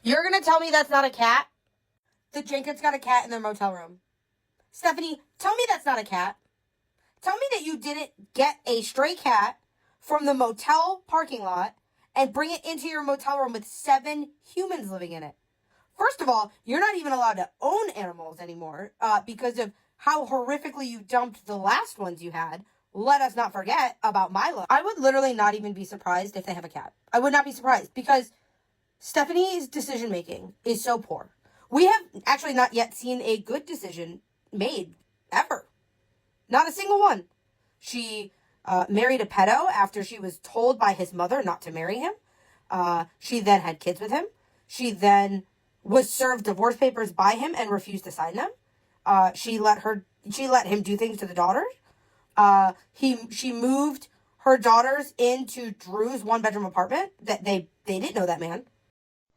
You're going to tell me that's not a cat? The Jenkins got a cat in their motel room. Stephanie, tell me that's not a cat. Tell me that you didn't get a stray cat from the motel parking lot and bring it into your motel room with 7 humans living in it. First of all, you're not even allowed to own animals anymore because of how horrifically you dumped the last ones you had. Let us not forget about Milo. I would literally not even be surprised if they have a cat. I would not be surprised because Stephanie's decision making is so poor. We have actually not yet seen a good decision made ever. Not a single one. She married a pedo after she was told by his mother not to marry him. She then had kids with him. She then was served divorce papers by him and refused to sign them. She let him do things to the daughters. She moved her daughters into Drew's 1-bedroom apartment. That they didn't know that man.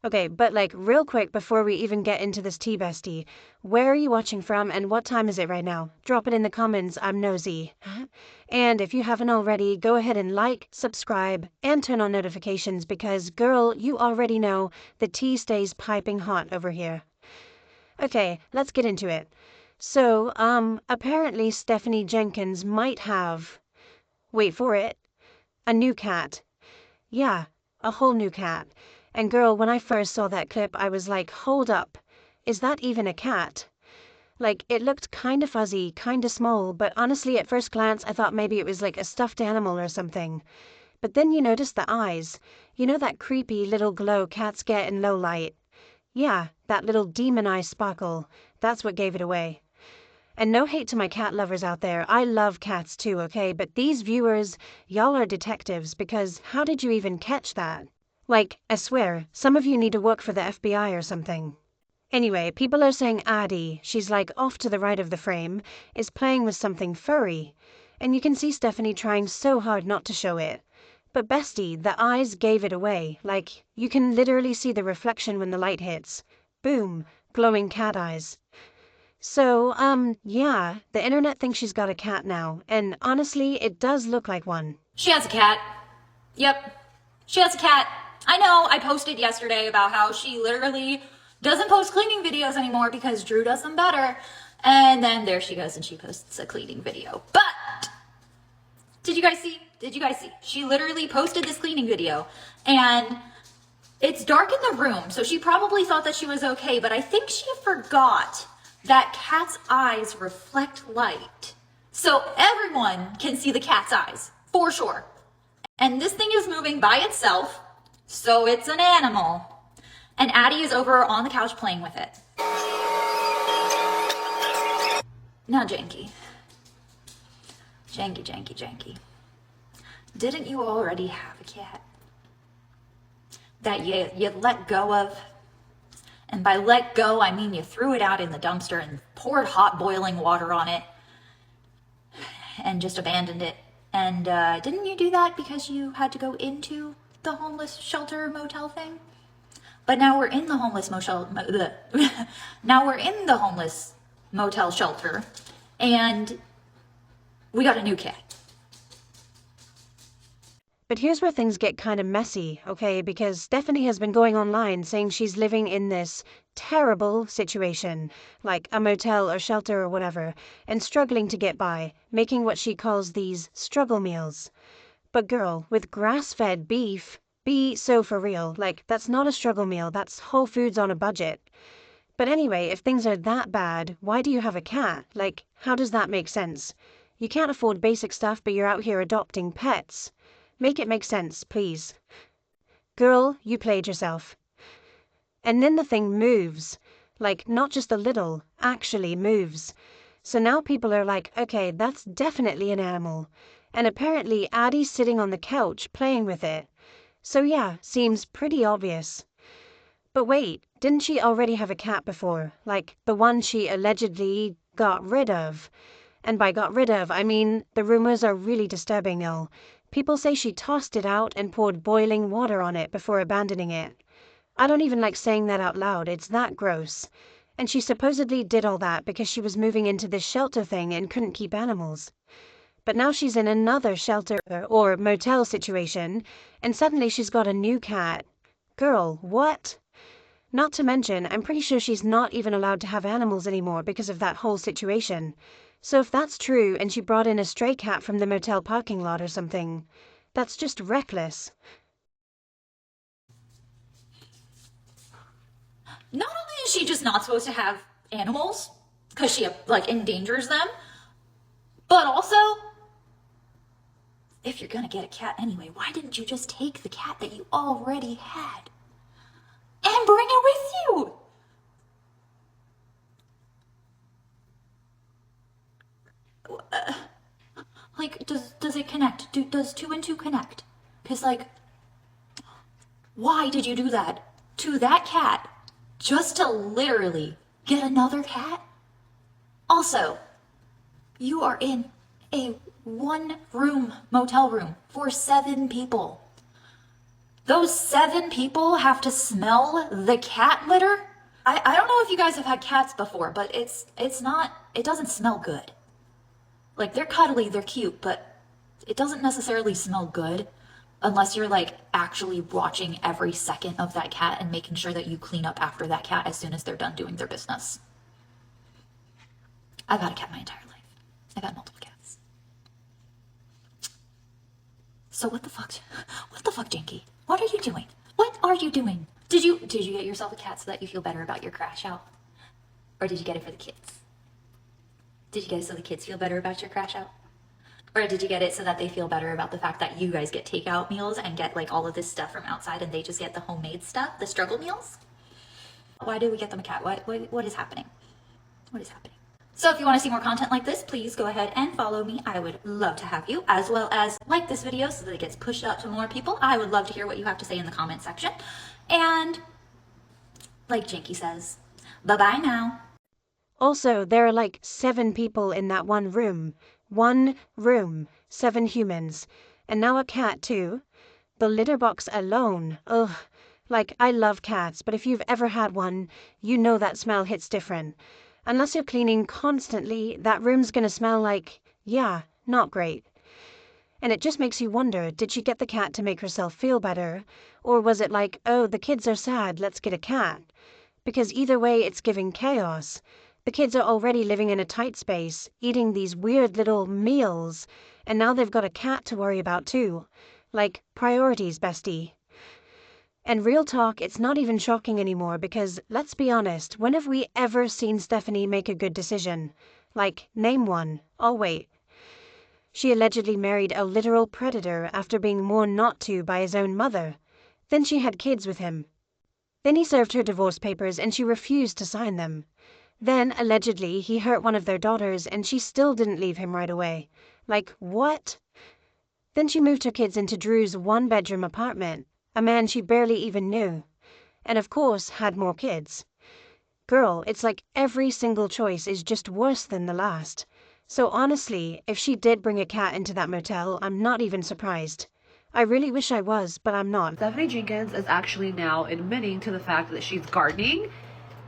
Okay, but real quick before we even get into this tea, bestie, where are you watching from and what time is it right now? Drop it in the comments, I'm nosy. And if you haven't already, go ahead and like, subscribe, and turn on notifications because, girl, you already know the tea stays piping hot over here. Okay, let's get into it. So, apparently Stephanie Jenkins might have, wait for it, a new cat. Yeah, a whole new cat. And girl, when I first saw that clip, I was like, hold up, is that even a cat? It looked kind of fuzzy, kind of small, but honestly, at first glance, I thought maybe it was like a stuffed animal or something. But then you notice the eyes. You know that creepy little glow cats get in low light? Yeah, that little demon eye sparkle. That's what gave it away. And no hate to my cat lovers out there. I love cats too, okay? But these viewers, y'all are detectives because how did you even catch that? I swear, some of you need to work for the FBI or something. Anyway, people are saying Addie, she's off to the right of the frame, is playing with something furry. And you can see Stephanie trying so hard not to show it. But bestie, the eyes gave it away. You can literally see the reflection when the light hits. Boom, glowing cat eyes. So, yeah, the internet thinks she's got a cat now. And honestly, it does look like one. She has a cat. Yep, she has a cat. I know, I posted yesterday about how she literally doesn't post cleaning videos anymore because Drew does them better. And then there she goes and she posts a cleaning video. But, did you guys see? She literally posted this cleaning video and it's dark in the room. So she probably thought that she was okay, but I think she forgot that cat's eyes reflect light. So everyone can see the cat's eyes, for sure. And this thing is moving by itself, so it's an animal. And Addie is over on the couch playing with it. Now, Janky. Didn't you already have a cat that you let go of? And by let go, I mean you threw it out in the dumpster and poured hot boiling water on it and just abandoned it. And didn't you do that because you had to go into the homeless shelter motel thing? But now we're in the homeless motel shelter, and we got a new cat. But here's where things get kind of messy, okay? Because Stephanie has been going online saying she's living in this terrible situation, like a motel or shelter or whatever, and struggling to get by, making what she calls these struggle meals. But girl, with grass-fed beef, be so for real, that's not a struggle meal, that's Whole Foods on a budget. But anyway, if things are that bad, why do you have a cat? How does that make sense? You can't afford basic stuff, but you're out here adopting pets. Make it make sense, please. Girl, you played yourself. And then the thing moves. Not just a little, actually moves. So now people are like, okay, that's definitely an animal. And apparently Addie's sitting on the couch playing with it. So yeah, seems pretty obvious. But wait, didn't she already have a cat before? The one she allegedly got rid of. And by got rid of, I mean the rumors are really disturbing, y'all. People say she tossed it out and poured boiling water on it before abandoning it. I don't even like saying that out loud, it's that gross. And she supposedly did all that because she was moving into this shelter thing and couldn't keep animals. But now she's in another shelter or motel situation, and suddenly she's got a new cat. Girl, what? Not to mention, I'm pretty sure she's not even allowed to have animals anymore because of that whole situation. So if that's true and she brought in a stray cat from the motel parking lot or something, that's just reckless. Not only is she just not supposed to have animals because she like endangers them, but also, if you're gonna get a cat anyway, why didn't you just take the cat that you already had and bring it with you? Like, does it connect? Does two and two connect? Because, like, why did you do that to that cat just to literally get another cat? Also, you are in a one-room motel room for 7 people. Those 7 people have to smell the cat litter? I don't know if you guys have had cats before, but it doesn't smell good. Like, they're cuddly, they're cute, but it doesn't necessarily smell good unless you're like actually watching every second of that cat and making sure that you clean up after that cat as soon as they're done doing their business. I've had a cat my entire life. I've had multiple cats. So what the fuck, Janky? What are you doing? What are you doing? Did you get yourself a cat so that you feel better about your crash out? Or did you get it for the kids? Did you get it so the kids feel better about your crash out? Or did you get it so that they feel better about the fact that you guys get takeout meals and get like all of this stuff from outside and they just get the homemade stuff, the struggle meals? Why did we get them a cat? What is happening? What is happening? So if you want to see more content like this, please go ahead and follow me. I would love to have you, as well as like this video so that it gets pushed out to more people. I would love to hear what you have to say in the comment section. And like Janky says, bye-bye now. Also, there are like 7 people in that one room. 1 room, 7 humans. And now a cat too. The litter box alone. Ugh. Like, I love cats, but if you've ever had one, you know that smell hits different. Unless you're cleaning constantly, that room's gonna smell like, yeah, not great. And it just makes you wonder, did she get the cat to make herself feel better? Or was it like, oh, the kids are sad, let's get a cat? Because either way, it's giving chaos. The kids are already living in a tight space, eating these weird little meals, and now they've got a cat to worry about too. Like, priorities, bestie. And real talk, it's not even shocking anymore because, let's be honest, when have we ever seen Stephanie make a good decision? Like, name one. Oh, wait. She allegedly married a literal predator after being warned not to by his own mother. Then she had kids with him. Then he served her divorce papers and she refused to sign them. Then, allegedly, he hurt one of their daughters and she still didn't leave him right away. Like, what? Then she moved her kids into Drew's 1-bedroom apartment, a man she barely even knew. And of course, had more kids. Girl, it's like every single choice is just worse than the last. So honestly, if she did bring a cat into that motel, I'm not even surprised. I really wish I was, but I'm not. Stephanie Jenkins is actually now admitting to the fact that she's gardening,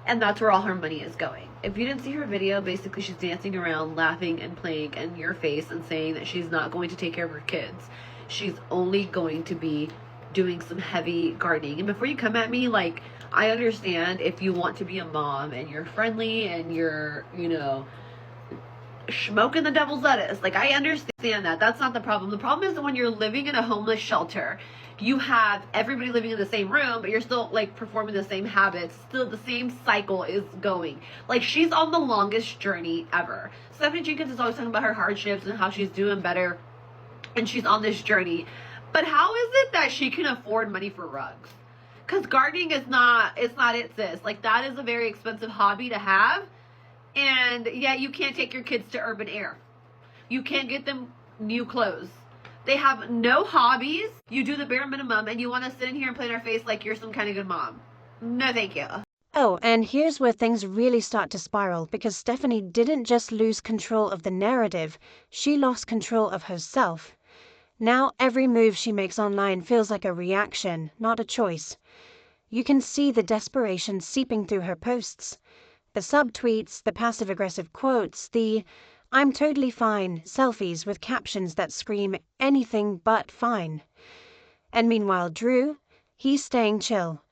and that's where all her money is going. If you didn't see her video, basically she's dancing around, laughing and playing in your face and saying that she's not going to take care of her kids. She's only going to be doing some heavy gardening. And before you come at me, like, I understand if you want to be a mom and you're friendly and you're, smoking the devil's lettuce. Like, I understand that. That's not the problem. The problem is that when you're living in a homeless shelter, you have everybody living in the same room, but you're still like performing the same habits. Still the same cycle is going. Like, she's on the longest journey ever. Stephanie Jenkins is always talking about her hardships and how she's doing better and she's on this journey. But how is it that she can afford money for rugs? Because gardening is not, it's not it, sis. Like, that is a very expensive hobby to have. And yet you can't take your kids to urban air. You can't get them new clothes. They have no hobbies. You do the bare minimum and you want to sit in here and play in our face like you're some kind of good mom. No, thank you. Oh, and here's where things really start to spiral because Stephanie didn't just lose control of the narrative, she lost control of herself. Now every move she makes online feels like a reaction, not a choice. You can see the desperation seeping through her posts. The subtweets, the passive-aggressive quotes, the "I'm totally fine" selfies with captions that scream anything but fine. And meanwhile, Drew, he's staying chill.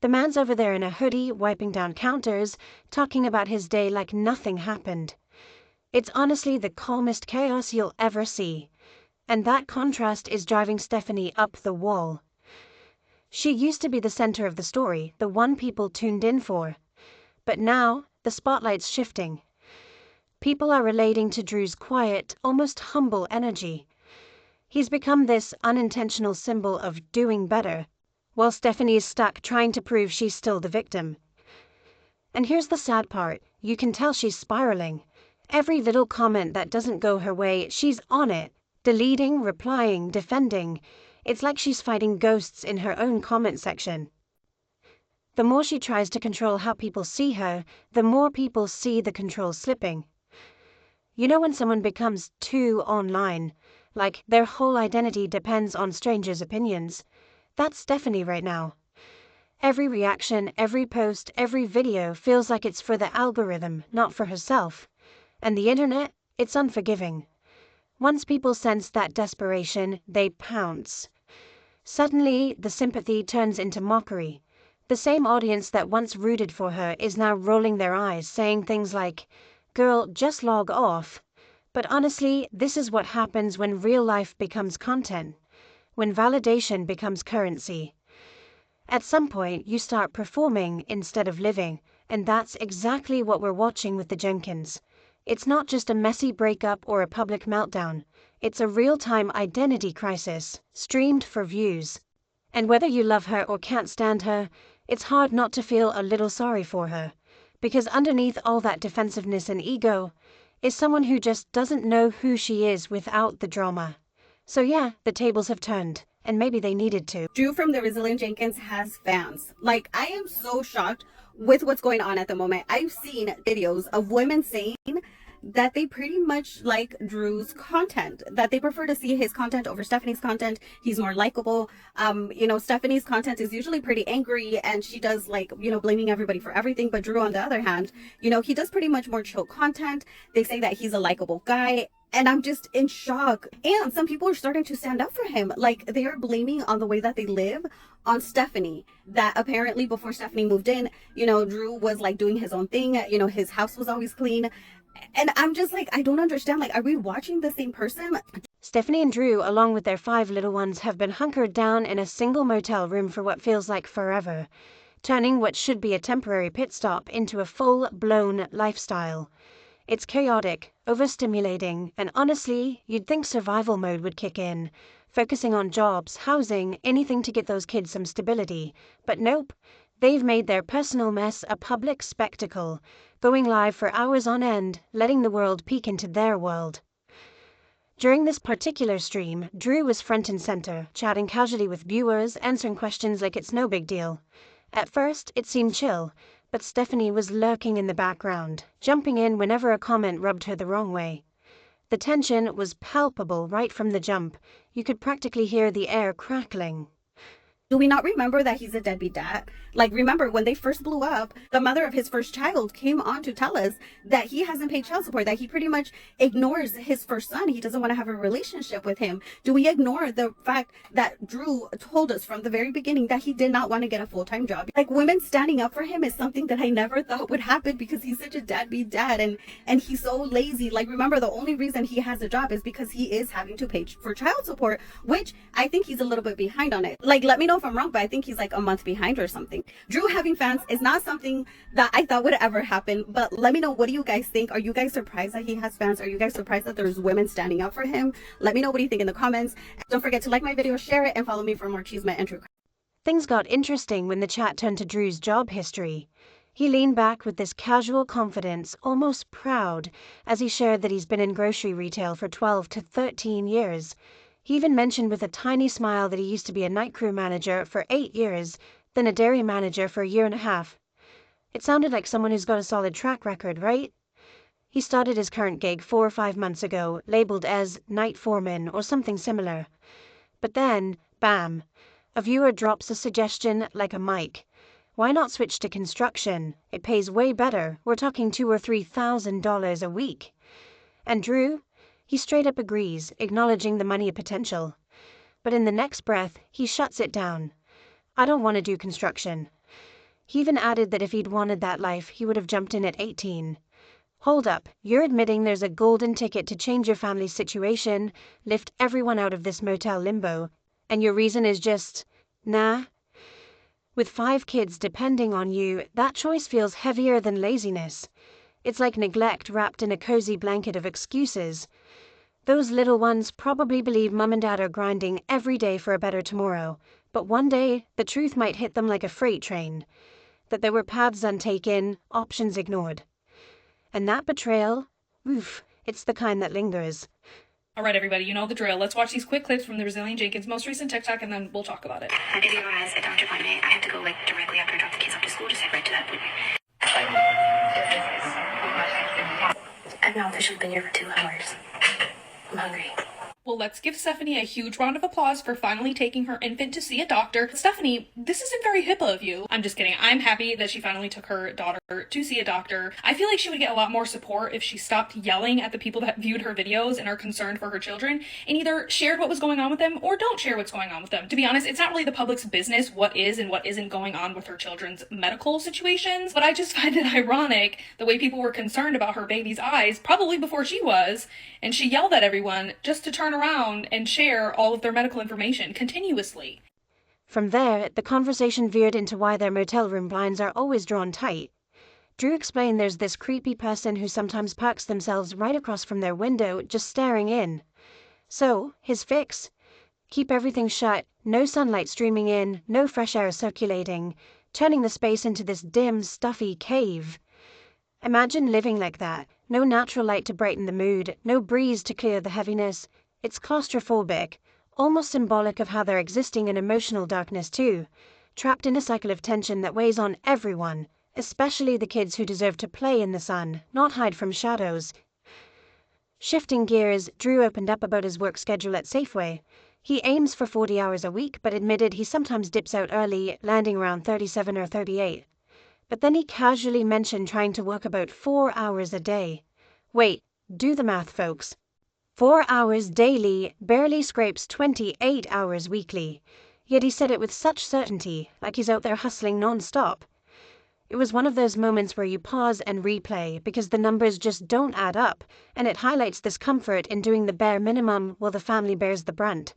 The man's over there in a hoodie, wiping down counters, talking about his day like nothing happened. It's honestly the calmest chaos you'll ever see. And that contrast is driving Stephanie up the wall. She used to be the center of the story, the one people tuned in for. But now, the spotlight's shifting. People are relating to Drew's quiet, almost humble energy. He's become this unintentional symbol of doing better, while Stephanie is stuck trying to prove she's still the victim. And here's the sad part, you can tell she's spiraling. Every little comment that doesn't go her way, she's on it, deleting, replying, defending. It's like she's fighting ghosts in her own comment section. The more she tries to control how people see her, the more people see the control slipping. You know when someone becomes too online, like their whole identity depends on strangers' opinions? That's Stephanie right now. Every reaction, every post, every video feels like it's for the algorithm, not for herself. And the internet, it's unforgiving. Once people sense that desperation, they pounce. Suddenly, the sympathy turns into mockery. The same audience that once rooted for her is now rolling their eyes, saying things like, "Girl, just log off." But honestly, this is what happens when real life becomes content, when validation becomes currency. At some point, you start performing instead of living, and that's exactly what we're watching with the Jenkins. It's not just a messy breakup or a public meltdown. It's a real-time identity crisis, streamed for views. And whether you love her or can't stand her, it's hard not to feel a little sorry for her. Because underneath all that defensiveness and ego is someone who just doesn't know who she is without the drama. So yeah, the tables have turned, and maybe they needed to. Drew from the Resilient Jenkins has fans. Like, I am so shocked with what's going on at the moment. I've seen videos of women saying that they pretty much like Drew's content, that they prefer to see his content over Stephanie's content. He's more likable. Stephanie's content is usually pretty angry and she does blaming everybody for everything. But Drew, on the other hand, he does pretty much more chill content. They say that he's a likable guy. And I'm just in shock. And some people are starting to stand up for him. Like, they are blaming on the way that they live on Stephanie. That apparently before Stephanie moved in, Drew was like doing his own thing. His house was always clean. And I'm just like, I don't understand. Like, are we watching the same person? Stephanie and Drew, along with their 5 little ones, have been hunkered down in a single motel room for what feels like forever, turning what should be a temporary pit stop into a full-blown lifestyle. It's chaotic, overstimulating, and honestly, you'd think survival mode would kick in, focusing on jobs, housing, anything to get those kids some stability. But nope, they've made their personal mess a public spectacle, going live for hours on end, letting the world peek into their world. During this particular stream, Drew was front and center, chatting casually with viewers, answering questions like it's no big deal. At first, it seemed chill, but Stephanie was lurking in the background, jumping in whenever a comment rubbed her the wrong way. The tension was palpable right from the jump. You could practically hear the air crackling. Do we not remember that he's a deadbeat dad? Like, remember when they first blew up, the mother of his first child came on to tell us that he hasn't paid child support, that he pretty much ignores his first son. He doesn't want to have a relationship with him. Do we ignore the fact that Drew told us from the very beginning that he did not want to get a full-time job? Like, women standing up for him is something that I never thought would happen because he's such a deadbeat dad and he's so lazy. Like, remember, the only reason he has a job is because he is having to pay for child support, which I think he's a little bit behind on it. Like, let me know if I'm wrong, but I think he's like a month behind or something. Drew having fans is not something that I thought would ever happen, but let me know, what do you guys think? Are you guys surprised that he has fans? Are you guys surprised that there's women standing up for him? Let me know what do you think in the comments. Don't forget to like my video, share it, and follow me for more Cheeseman and True Crime. Things got interesting when the chat turned to Drew's job history. He leaned back with this casual confidence, almost proud, as he shared that he's been in grocery retail for 12 to 13 years. He even mentioned with a tiny smile that he used to be a night crew manager for 8 years, then a dairy manager for 1.5 years. It sounded like someone who's got a solid track record, right? He started his current gig 4 or 5 months ago, labeled as night foreman or something similar. But then, bam, a viewer drops a suggestion like a mic. Why not switch to construction? It pays way better. We're talking $2,000 or $3,000 a week. And Drew? He straight up agrees, acknowledging the money potential. But in the next breath, he shuts it down. I don't want to do construction. He even added that if he'd wanted that life, he would have jumped in at 18. Hold up, you're admitting there's a golden ticket to change your family's situation, lift everyone out of this motel limbo, and your reason is just, nah? With 5 kids depending on you, that choice feels heavier than laziness. It's like neglect wrapped in a cozy blanket of excuses. Those little ones probably believe mum and dad are grinding every day for a better tomorrow, but one day the truth might hit them like a freight train, that there were paths untaken, options ignored. And that betrayal, oof, it's the kind that lingers. All right, everybody, you know the drill. Let's watch these quick clips from the Brazilian Jenkins' most recent TikTok, and then we'll talk about it. I didn't realize at Dr. Appointment, I had to go directly after I dropped the kids off to school, just head right to that appointment. I've now officially been here for 2 hours. I'm hungry. Well, let's give Stephanie a huge round of applause for finally taking her infant to see a doctor. Stephanie, this isn't very HIPAA of you. I'm just kidding. I'm happy that she finally took her daughter to see a doctor. I feel like she would get a lot more support if she stopped yelling at the people that viewed her videos and are concerned for her children, and either shared what was going on with them or don't share what's going on with them. To be honest, it's not really the public's business what is and what isn't going on with her children's medical situations, but I just find it ironic the way people were concerned about her baby's eyes, probably before she was, and she yelled at everyone just to turn around and share all of their medical information continuously. From there, the conversation veered into why their motel room blinds are always drawn tight. Drew explained there's this creepy person who sometimes parks themselves right across from their window, just staring in. So, his fix? Keep everything shut, no sunlight streaming in, no fresh air circulating, turning the space into this dim, stuffy cave. Imagine living like that. No natural light to brighten the mood, no breeze to clear the heaviness. It's claustrophobic, almost symbolic of how they're existing in emotional darkness too, trapped in a cycle of tension that weighs on everyone, especially the kids who deserve to play in the sun, not hide from shadows. Shifting gears, Drew opened up about his work schedule at Safeway. He aims for 40 hours a week, but admitted he sometimes dips out early, landing around 37 or 38. But then he casually mentioned trying to work about 4 hours a day. Wait, do the math, folks. 4 hours daily barely scrapes 28 hours weekly. Yet he said it with such certainty, like he's out there hustling non-stop. It was one of those moments where you pause and replay because the numbers just don't add up, and it highlights this comfort in doing the bare minimum while the family bears the brunt.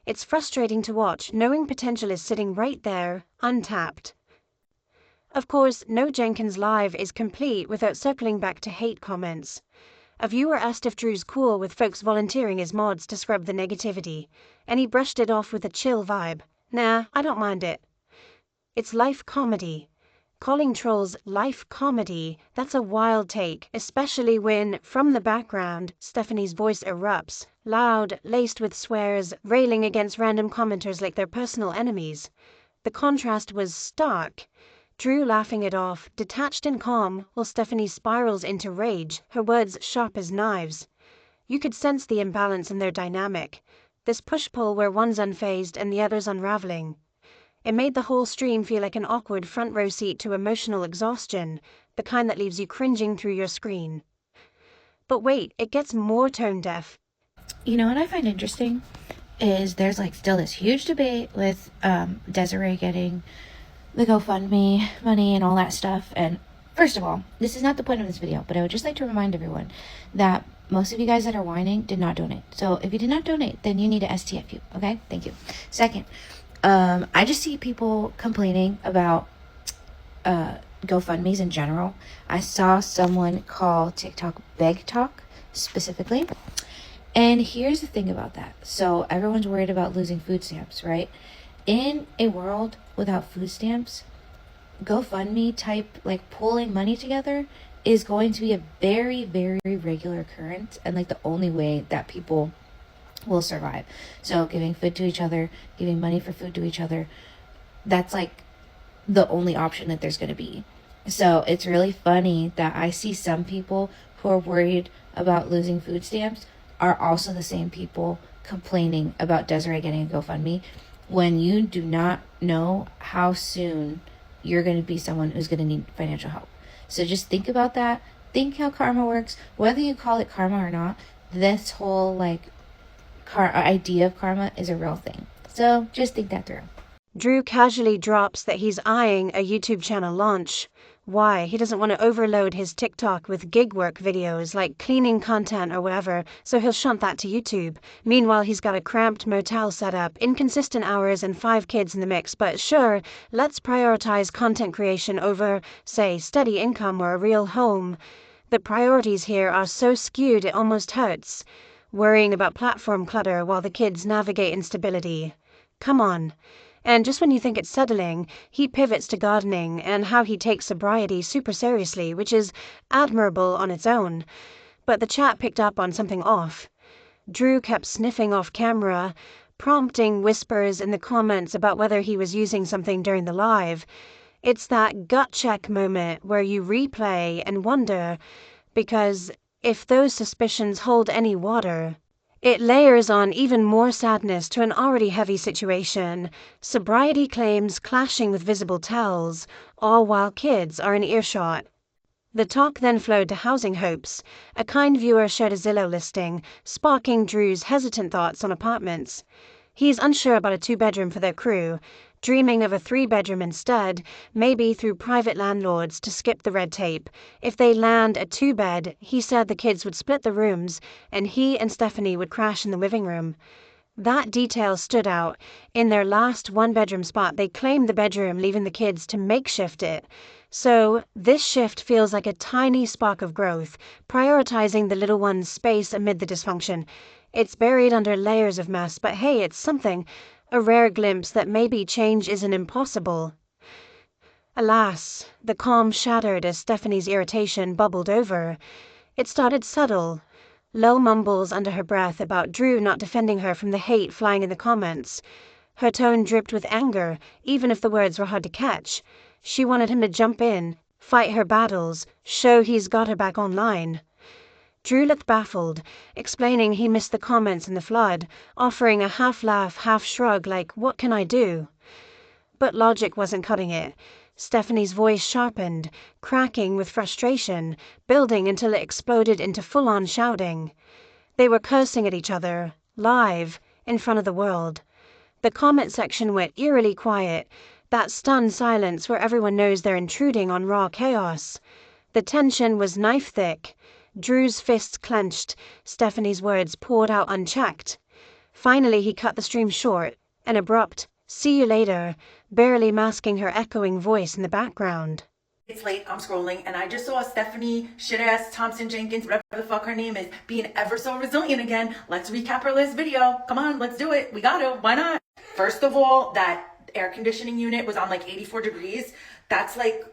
It's frustrating to watch, knowing potential is sitting right there, untapped. Of course, no Jenkins Live is complete without circling back to hate comments. A viewer asked if Drew's cool with folks volunteering as mods to scrub the negativity, and he brushed it off with a chill vibe. Nah, I don't mind it. It's life comedy. Calling trolls life comedy, that's a wild take, especially when, from the background, Stephanie's voice erupts, loud, laced with swears, railing against random commenters like they're personal enemies. The contrast was stark. Drew laughing it off, detached and calm, while Stephanie spirals into rage, her words sharp as knives. You could sense the imbalance in their dynamic, this push-pull where one's unfazed and the other's unraveling. It made the whole stream feel like an awkward front-row seat to emotional exhaustion, the kind that leaves you cringing through your screen. But wait, it gets more tone-deaf. You know what I find interesting is there's like still this huge debate with Desiree getting the GoFundMe money and all that stuff. And first of all, this is not the point of this video, but I would just like to remind everyone that most of you guys that are whining did not donate. So if you did not donate, then you need to STFU, okay? Thank you. Second, I just see people complaining about GoFundMes in general. I saw someone call TikTok Beg Talk specifically. And here's the thing about that. So everyone's worried about losing food stamps, right? In a world without food stamps, GoFundMe type, like pulling money together is going to be a very, very regular occurrence and like the only way that people will survive. So giving food to each other, giving money for food to each other, that's like the only option that there's going to be. So it's really funny that I see some people who are worried about losing food stamps are also the same people complaining about Desiree getting a GoFundMe when you do not know how soon you're going to be someone who's going to need financial help. So just think about that. Think how karma works. Whether you call it karma or not, this whole like idea of karma is a real thing. So just think that through. Drew casually drops that he's eyeing a YouTube channel launch. Why? He doesn't want to overload his TikTok with gig work videos like cleaning content or whatever, so he'll shunt that to YouTube. Meanwhile, he's got a cramped motel set up, inconsistent hours, and 5 kids in the mix. But sure, let's prioritize content creation over, say, steady income or a real home. The priorities here are so skewed it almost hurts. Worrying about platform clutter while the kids navigate instability. Come on. And just when you think it's settling, he pivots to gardening and how he takes sobriety super seriously, which is admirable on its own. But the chat picked up on something off. Drew kept sniffing off camera, prompting whispers in the comments about whether he was using something during the live. It's that gut check moment where you replay and wonder, because if those suspicions hold any water, it layers on even more sadness to an already heavy situation, sobriety claims clashing with visible tells, all while kids are in earshot. The talk then flowed to housing hopes. A kind viewer shared a Zillow listing, sparking Drew's hesitant thoughts on apartments. He's unsure about a 2-bedroom for their crew, dreaming of a 3-bedroom instead, maybe through private landlords to skip the red tape. If they land a 2-bed, he said the kids would split the rooms, and he and Stephanie would crash in the living room. That detail stood out. In their last 1-bedroom spot, they claimed the bedroom, leaving the kids to makeshift it. So, this shift feels like a tiny spark of growth, prioritizing the little one's space amid the dysfunction. It's buried under layers of mess, but hey, it's something. A rare glimpse that maybe change isn't impossible. Alas, the calm shattered as Stephanie's irritation bubbled over. It started subtle. Low mumbles under her breath about Drew not defending her from the hate flying in the comments. Her tone dripped with anger, even if the words were hard to catch. She wanted him to jump in, fight her battles, show he's got her back online. Drew looked baffled, explaining he missed the comments in the flood, offering a half-laugh, half-shrug like, what can I do? But logic wasn't cutting it. Stephanie's voice sharpened, cracking with frustration, building until it exploded into full-on shouting. They were cursing at each other, live, in front of the world. The comment section went eerily quiet, that stunned silence where everyone knows they're intruding on raw chaos. The tension was knife-thick. Drew's fists clenched, Stephanie's words poured out unchecked. Finally, he cut the stream short, an abrupt, "See you later," barely masking her echoing voice in the background. It's late, I'm scrolling, and I just saw Stephanie, shit-ass Thompson Jenkins, whatever the fuck her name is, being ever so resilient again. Let's recap her last video. Come on, let's do it. We got to. Why not? First of all, that air conditioning unit was on like 84 degrees. That's like,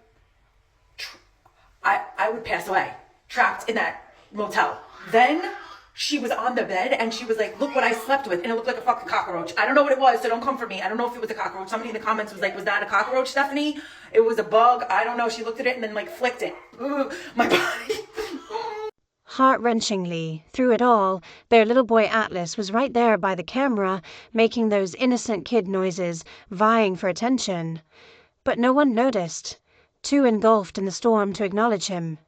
I would pass away, trapped in that motel. Then she was on the bed and she was like, look what I slept with. And it looked like a fucking cockroach. I don't know what it was, so don't come for me. I don't know if it was a cockroach. Somebody in the comments was like, was that a cockroach, Stephanie? It was a bug. I don't know. She looked at it and then like flicked it. Ugh, my body. Heart-wrenchingly, through it all, their little boy Atlas was right there by the camera, making those innocent kid noises, vying for attention. But no one noticed, too engulfed in the storm to acknowledge him.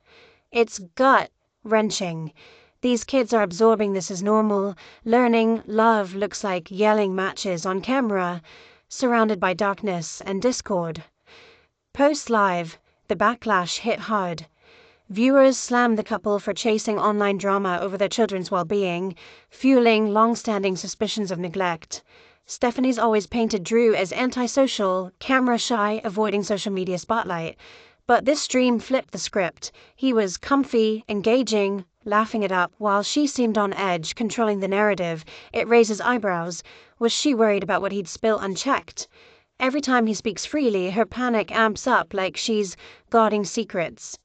It's gut-wrenching. These kids are absorbing this as normal, learning love looks like yelling matches on camera, surrounded by darkness and discord. Post-live, the backlash hit hard. Viewers slammed the couple for chasing online drama over their children's well-being, fueling long-standing suspicions of neglect. Stephanie's always painted Drew as antisocial, camera-shy, avoiding social media spotlight. But this stream flipped the script. He was comfy, engaging, laughing it up, while she seemed on edge, controlling the narrative. It raises eyebrows. Was she worried about what he'd spill unchecked? Every time he speaks freely, her panic amps up like she's guarding secrets.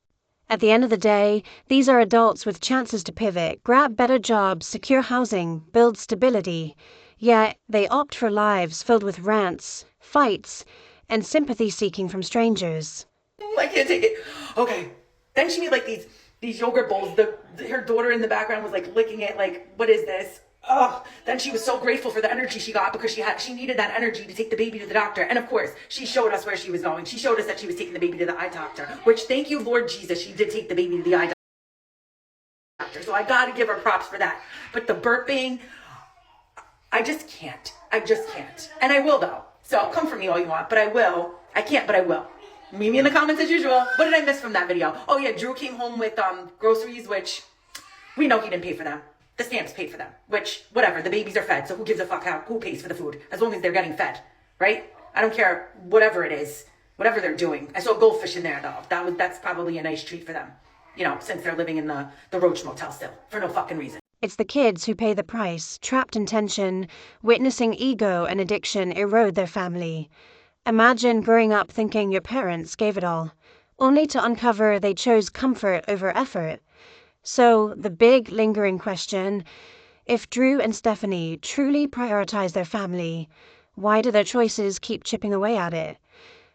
At the end of the day, these are adults with chances to pivot, grab better jobs, secure housing, build stability. Yet they opt for lives filled with rants, fights, and sympathy seeking from strangers. I can't take it. Okay. Then she made like these yogurt bowls. Her daughter in the background was like licking it like, what is this? Ugh. Then she was so grateful for the energy she got because she needed that energy to take the baby to the doctor. And of course, she showed us where she was going. She showed us that she was taking the baby to the eye doctor, which thank you, Lord Jesus, she did take the baby to the eye doctor. So I got to give her props for that. But the burping, I just can't. And I will though. So come for me all you want, but I will. I can't, but I will. Meet me in the comments as usual. What did I miss from that video? Oh yeah, Drew came home with groceries, which we know he didn't pay for them. The stamps paid for them, which, whatever, the babies are fed, so who gives a fuck who pays for the food, as long as they're getting fed, right? I don't care, whatever it is, whatever they're doing. I saw goldfish in there, though. That's probably a nice treat for them, you know, since they're living in the Roach Motel still, for no fucking reason. It's the kids who pay the price, trapped in tension, witnessing ego and addiction erode their family. Imagine growing up thinking your parents gave it all, only to uncover they chose comfort over effort. So, the big lingering question, if Drew and Stephanie truly prioritize their family, why do their choices keep chipping away at it?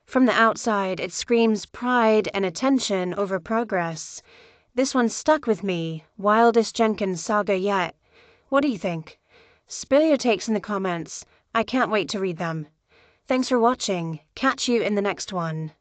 From the outside, it screams pride and attention over progress. This one stuck with me, wildest Jenkins saga yet. What do you think? Spill your takes in the comments. I can't wait to read them. Thanks for watching. Catch you in the next one.